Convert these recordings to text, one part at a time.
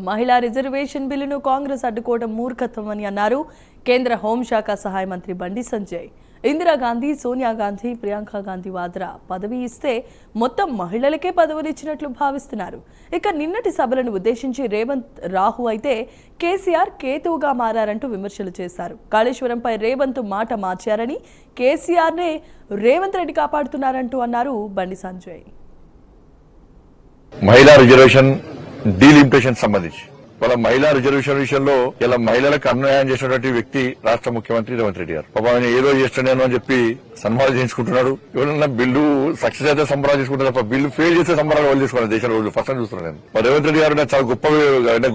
మహిళా రిజర్వేషన్ బిల్లును కాంగ్రెస్ అడ్డుకోవడం మూర్ఖత్వమని అన్నారు కేంద్ర హోంశాఖ సహాయ మంత్రి బండి సంజయ్. ఇందిరాగాంధీ, సోనియా గాంధీ, ప్రియాంక గాంధీ వాద్రా పదవి ఇస్తే మొత్తం మహిళలకే పదవులు ఇచ్చినట్లు భావిస్తున్నారు. ఇక నిన్నటి సభలను ఉద్దేశించి రేవంత్ రాహు అయితే కేసీఆర్ కేతువుగా మారారంటూ విమర్శలు చేశారు. కాళేశ్వరంపై రేవంత్ మాట మార్చారని, కేసీఆర్నే రేవంత్ రెడ్డి కాపాడుతున్నారంటూ అన్నారు బండి సంజయ్. మహిళా రిజర్వేషన్ డీలిమిటేషన్ సంబంధించి వాళ్ళ మహిళా రిజర్వేషన్ విషయంలో ఇలా మహిళలకు అన్యాయం చేసినటువంటి వ్యక్తి రాష్ట్ర ముఖ్యమంత్రి రేవంత్ రెడ్డి గారు. పాపం ఆయన ఏదో చేస్తున్నాను అని చెప్పి సంబరాలు చేయించుకుంటున్నాడు. ఎవరన్నా బిల్లు సక్సెస్ అయితే సంబరాలు చేసుకుంటారు తప్ప బిల్లు ఫెయిల్ చేస్తే సంబరాలు వాళ్ళు చేసుకున్నారు. దేశంలో రోజు ఫస్ట్ చూస్తున్నాను నేను. రేవంత్ రెడ్డి గారు చాలా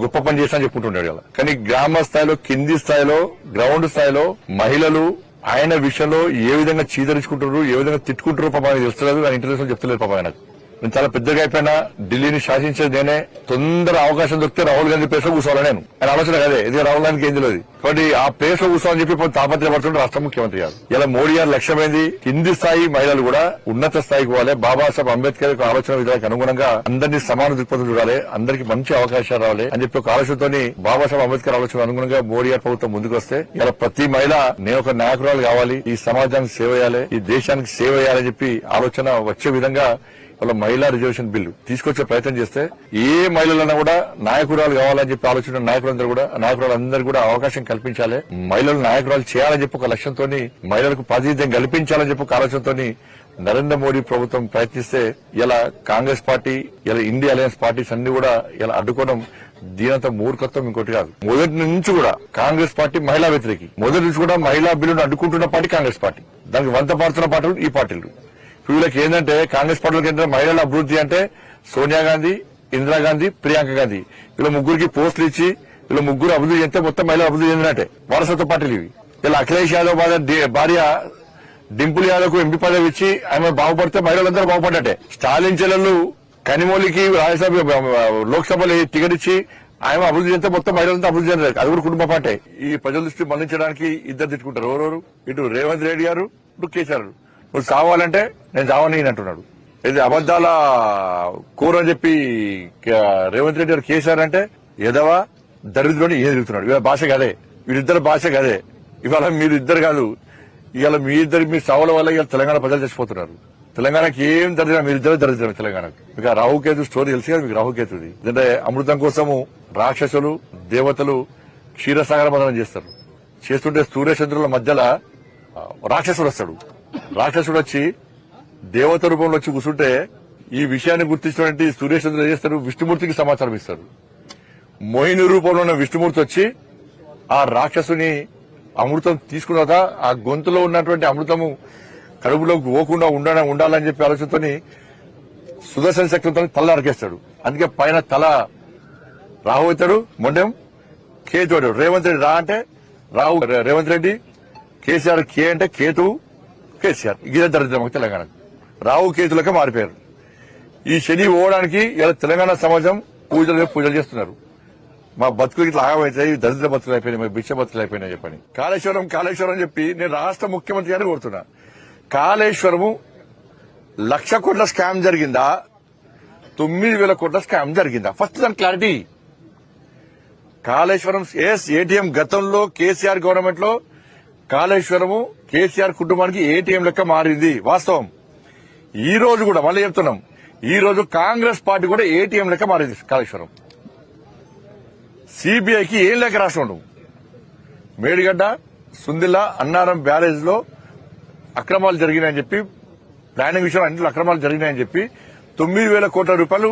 గొప్ప పని చేస్తా అని చెప్పుకుంటున్నాడు ఇలా. కానీ గ్రామ స్థాయిలో, కింది స్థాయిలో, గ్రౌండ్ స్థాయిలో మహిళలు ఆయన విషయంలో ఏ విధంగా చీదరించుకుంటారు, ఏ విధంగా తిట్టుకుంటారు పాపం ఆయన తెలుస్తలేదు. ఆయన ఇంటర్వ్యూస్ చెప్తలేదు పాపం ఆయనకు. నేను చాలా పెద్దగా అయిపోయినా, ఢిల్లీని శాసించేది నేనే, తొందర అవకాశం దొరికితే రాహుల్ గాంధీ ప్లేస్ లో కూర్చోవాలి నేను. ఆయన ఆలోచన కదే, ఇది రాహుల్ గాంధీకి ఏం తెలియదు. కాబట్టి ఆ ప్లేస్ లో కూర్చోవాలని చెప్పి తాపత్రయపడుతుంటే రాష్ట్ర ముఖ్యమంత్రి గారు. ఇలా మోడీ గారు లక్ష్యమైంది కింది స్థాయి మహిళలు కూడా ఉన్నత స్థాయికి పోవాలి. బాబాసాహెబ్ అంబేద్కర్ యొక్క ఆలోచన విధానానికి అనుగుణంగా అందరినీ సమాన దృక్పథం చూడాలి, అందరికి మంచి అవకాశాలు రావాలి అని చెప్పి ఒక ఆలోచనతో బాబాసాహెబ్ అంబేద్కర్ ఆలోచన అనుగుణంగా మోడీ గారు ప్రభుత్వం ముందుకు వస్తే ఇలా ప్రతి మహిళ నేను ఒక నాయకురాలు కావాలి, ఈ సమాజానికి సేవ చేయాలి, ఈ దేశానికి సేవ చేయాలని చెప్పి ఆలోచన వచ్చే విధంగా వాళ్ళ మహిళా రిజర్వేషన్ బిల్లు తీసుకొచ్చే ప్రయత్నం చేస్తే ఏ మహిళలన్నా కూడా నాయకురాలు కావాలని చెప్పి ఆలోచన నాయకురాలందరూ కూడా అవకాశం కల్పించాలి, మహిళలు నాయకురాలు చేయాలని చెప్పి ఒక లక్ష్యంతో, మహిళలకు ప్రాతినిధ్యం కల్పించాలని చెప్పి ఒక ఆలోచనతో నరేంద్ర మోడీ ప్రభుత్వం ప్రయత్నిస్తే ఇలా కాంగ్రెస్ పార్టీ, ఇలా ఇండియా అలయన్స్ పార్టీస్ అన్ని కూడా ఇలా అడ్డుకోవడం దీనంత మూర్ఖత్వం ఇంకోటి కాదు. మొదటి నుంచి కూడా కాంగ్రెస్ పార్టీ మహిళా వ్యతిరేకి, మొదటి నుంచి కూడా మహిళా బిల్లును అడ్డుకుంటున్న పార్టీ కాంగ్రెస్ పార్టీ, దానికి వంత పాడుతున్న పార్టీలు ఈ పార్టీలు. వీళ్ళకి ఏంటంటే కాంగ్రెస్ పార్టీలకు ఏంటంటే మహిళల అభివృద్ధి అంటే సోనియా గాంధీ, ఇందిరాగాంధీ, ప్రియాంక గాంధీ వీళ్ళ ముగ్గురికి పోస్టులు ఇచ్చి వీళ్ళ ముగ్గురు అభివృద్ధి చెందితే మొత్తం మహిళలు అభివృద్ధి చెందినట్టే వారసత్వ పార్టీలు ఇవి. ఇలా అఖిలేష్ యాదవ్ భార్య డింపుల్ యాదవ్ కు ఎంపీ పదవి ఇచ్చి ఆమె బాగుపడితే మహిళలందరూ బాగుపడ్డట్టే. స్టాలిన్ చెల్లెళ్ళు కనిమోలికి రాజ్యసభ, లోక్సభలో టికెట్ ఇచ్చి ఆయన అభివృద్ధి చెందితే మొత్తం మహిళలంతా అభివృద్ధి చెందారు. అది కూడా కుటుంబ పార్టీ. ఈ ప్రజల దృష్టి మళ్లించడానికి ఇద్దరు తిట్టుకుంటారు. ఎవరెవరు? ఇటు రేవంత్ రెడ్డి గారు, ఇటు కేసీఆర్. నువ్వు చావాలంటే నేను చావని అంటున్నాడు. ఇది అబద్దాల కూర అని చెప్పి రేవంత్ రెడ్డి గారు కేసీఆర్ అంటే ఎదవా దరిద్రుని ఏం తిరుగుతున్నాడు. ఇవాళ భాష కదే, వీరిద్దరు భాష కదే. ఇవాళ మీరిద్దరు కాదు, ఇవాళ మీ చావుల వల్ల ఇవాళ తెలంగాణ ప్రజలు చచ్చిపోతున్నారు. తెలంగాణకి ఏం దరిద్రం, మీరిద్దరు దరిద్రం తెలంగాణకు. ఇక రాహుకేతు స్టోరీ తెలిసి కదా మీకు. రాహుకేతుది ఎందుకంటే అమృతం కోసము రాక్షసులు, దేవతలు క్షీరసాగర మదనం చేస్తారు. చేస్తుంటే సూర్యచంద్రుల మధ్యలో రాక్షసుడు వస్తాడు. రాక్షసుడు వచ్చి దేవత రూపంలో వచ్చి కూర్చుంటే ఈ విషయాన్ని గుర్తించినటువంటి సూర్యచంద్రులు ఏం చేస్తారు, విష్ణుమూర్తికి సమాచారం ఇస్తారు. మోహిని రూపంలో ఉన్న విష్ణుమూర్తి వచ్చి ఆ రాక్షసుని అమృతం తీసుకున్న తర్వాత ఆ గొంతులో ఉన్నటువంటి అమృతము కడుపులోకి పోకుండా ఉండాలని చెప్పి ఆలోచనతో సుదర్శన శక్తితో తల నరికేస్తాడు. అందుకే పైన తల రాహు అవుతాడు, మొండెం కేతు. రేవంత్ రెడ్డి రా అంటే రాహు రేవంత్ రెడ్డి, కేసీఆర్ కే అంటే కేతు కేసీఆర్. ఇదే దరిద్రం తెలంగాణ. రాహు కేతులకే మారిపోయారు. ఈ శని పోవడానికి ఇలా తెలంగాణ సమాజం పూజలు చేస్తున్నారు. మా బతుకులు ఇట్లా ఆగమైతాయి, దరిద్ర బతుకులు అయిపోయినాయి, మా భిక్ష బతుకులు అయిపోయినాయి చెప్పని. కాళేశ్వరం చెప్పి నేను రాష్ట్ర ముఖ్యమంత్రి గారిని కోరుతున్నా. కాళేశ్వరము 1,00,000 కోట్ల స్కామ్ జరిగిందా, 9,000 కోట్ల స్కామ్ జరిగిందా? ఫస్ట్ దాని క్లారిటీ. కాళేశ్వరం ఏటీఎం గతంలో కేసీఆర్ గవర్నమెంట్ లో కాళేశ్వరము కేసీఆర్ కుటుంబానికి ఏటీఎం లెక్క మారింది వాస్తవం. ఈ రోజు కూడా మళ్ళీ చెప్తున్నాం, ఈ రోజు కాంగ్రెస్ పార్టీ కూడా ఏటీఎం లెక్క మారింది కాళేశ్వరం. సిబిఐకి ఏం లెక్క రాసి ఉండవు. మేడిగడ్డ, సుందిల్లా, అన్నారం బ్యారేజ్ లో అక్రమాలు జరిగినాయని చెప్పి, ప్లానింగ్ విషయంలో అన్నింటిలో అక్రమాలు జరిగినాయని చెప్పి 9,000 కోట్ల రూపాయలు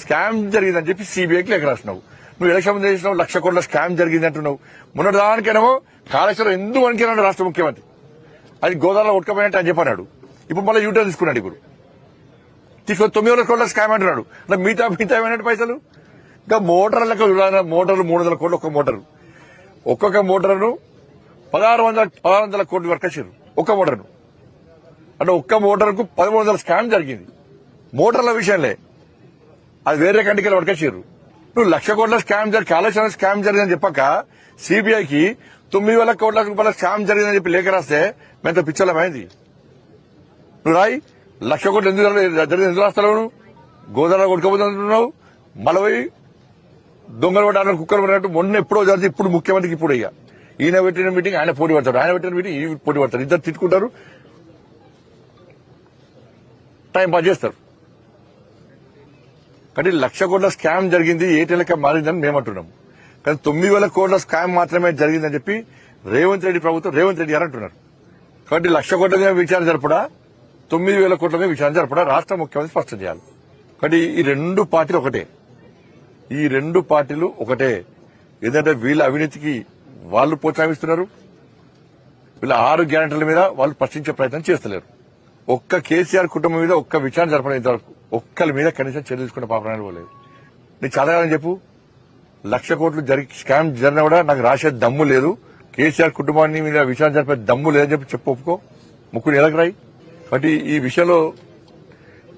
స్కామ్ జరిగిందని చెప్పి సిబిఐకి లెక్క రాసినావు. నువ్వు ఎలక్షన్ ముందు చేసినావు 1,00,000 కోట్ల స్కామ్ జరిగింది అంటున్నావు. మొన్నటి దానికేనేమో కాళేశ్వరం ఎందుకు వణికినాడు రాష్ట్ర ముఖ్యమంత్రి, అది గోదావరిలో ఉడకపోయినట్టు అని చెప్పన్నాడు. ఇప్పుడు మళ్ళీ యూటర్న్ తీసుకున్నాడు. ఇప్పుడు తీసుకొని 9,000 కోట్ల స్కామ్ అంటున్నాడు. మిగతా ఏమైనట్టు పైసలు ఇంకా మోటార్లకు మోటార్లు 300 కోట్లు ఒక్క మోటారు. ఒక్కొక్క మోటార్ను 1,600 కోట్ల వరకు వచ్చారు ఒక్క మోటార్ను. అంటే ఒక్క మోటార్కు 1,300 స్కామ్ జరిగింది మోటార్ల విషయంలో. అది వేరే కంటికి వరకొచ్చారు. నువ్వు 1,00,000 కోట్ల స్కామ్ కాళేశ్వరం స్కామ్ జరిగిందని చెప్పక సిబిఐకి 9,000 కోట్ల రూపాయల స్కామ్ జరిగిందని చెప్పి లేఖ రాస్తే మేంతో పిచ్చలమైంది. నువ్వు రాయి 1,00,000 కోట్లు ఎందుకు రాస్తావు? నువ్వు గోదావరిలో కొట్టుకోబోతున్నావు. మలవై దొంగలు పడ్డారు కుక్కలు పడినట్టు మొన్న ఎప్పుడో జరిగింది, ఇప్పుడు ముఖ్యమంత్రికి ఇప్పుడు ఇక ఈయన పెట్టిన మీటింగ్ ఆయన పోటీ పడతాడు, ఆయన పెట్టిన మీటింగ్ ఈ పోటీ పడతారు, ఇద్దరు తిట్టుకుంటారు, టైం పాస్ చేస్తారు. కానీ 1,00,000 కోట్ల స్కామ్ జరిగింది, ఏటీఎల్గా మారిందని మేమంటున్నాం. కానీ 9,000 కోట్ల స్కామ్ మాత్రమే జరిగిందని చెప్పి రేవంత్ రెడ్డి ప్రభుత్వం, రేవంత్ రెడ్డి గారు అంటున్నారు. కాబట్టి 1,00,000 కోట్ల మీద విచారణ జరపడా, 9,000 కోట్ల మీద విచారణ జరపడా రాష్ట్ర ముఖ్యమంత్రి స్పష్టం చేయాలి. కాబట్టి ఈ రెండు పార్టీలు ఒకటే. ఏదంటే వీళ్ళ అవినీతికి వాళ్ళు ప్రోత్సహిస్తున్నారు, వీళ్ళ 6 గ్యారెంటీల మీద వాళ్ళు ప్రశ్నించే ప్రయత్నం చేస్తలేరు. ఒక్క కేసీఆర్ కుటుంబం మీద ఒక్క విచారణ జరపడం ఇంతవరకు ఒక్కరి మీద కనీసం చర్య తీసుకునే పాపనాలు పోలేదు. నీకు చదవాలని చెప్పు, 1,00,000 కోట్లు స్కామ్ జరిగినా కూడా నాకు రాసే దమ్ము లేదు, కేసీఆర్ కుటుంబాన్ని మీద విచారణ జరిపే దమ్ము లేదని చెప్పి ఒప్పుకో, ముక్కుని ఎలాగ రాయి. కాబట్టి ఈ విషయంలో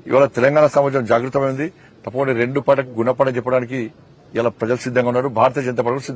ఇవాళ తెలంగాణ సమాజం జాగృతమైంది. తప్పకుండా రెండు పార్టీలకు గుణపాఠం చెప్పడానికి ఇలా ప్రజలు సిద్ధంగా ఉన్నారు, భారతీయ జనతా పార్టీ సిద్ధంగా